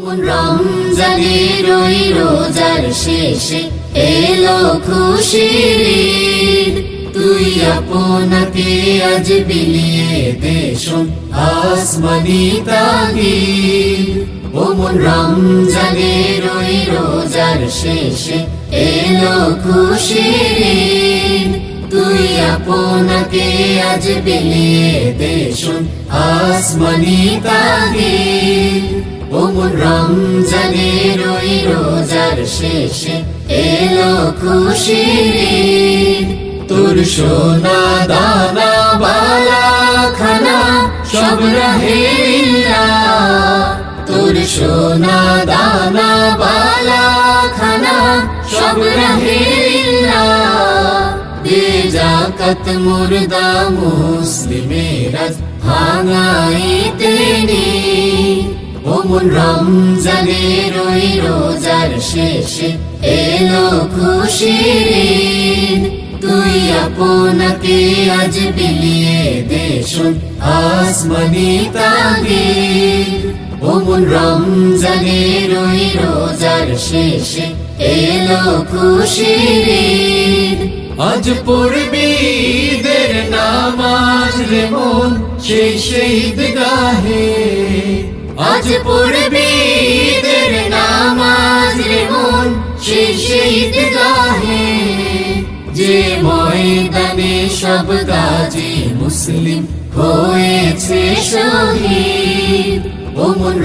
রমজানের ওই রোজার শেষে এলো খুশির ঈদ, তুই আপনাকে আজ বিলিয়ে দে শোন আসমানি তাগিদ। ওমন রমজানের ওই রোজার শেষে এলো খুশির ঈদ, তুই আপনাকে আজ বিলিয়ে দে শোন আসমানি তাগিদ। ওমন রমজানের ওই রোজার শেষে এলো খুশির ঈদ, তোর সোনা দানা বালা খানা সব রাহে লিল্লাহ, তোর সোনা দানা বালা খানা সব রাহে লিল্লাহ। দে যাকাত মুর্দা মুসলিমের আজ ভাঙাইতে নি। ওমন রমজানের ওই রোজার শেষে এলো খুশির ঈদ, তুই আপনাকে আজ বিলিয়ে দে শোন আসমানি তাগিদ। ওমন রমজানের ওই রোজার শেষে এলো খুশির ঈদ, আজ পড়বি ঈদের নামাজ রে মন সেই ঈদগাহে, আজ পড়বি ঈদের নামাজ রে মন সেই ঈদগাহে। যে ময়দানে সব গাজী মুসলিম হয়েছে শহীদ, ওমন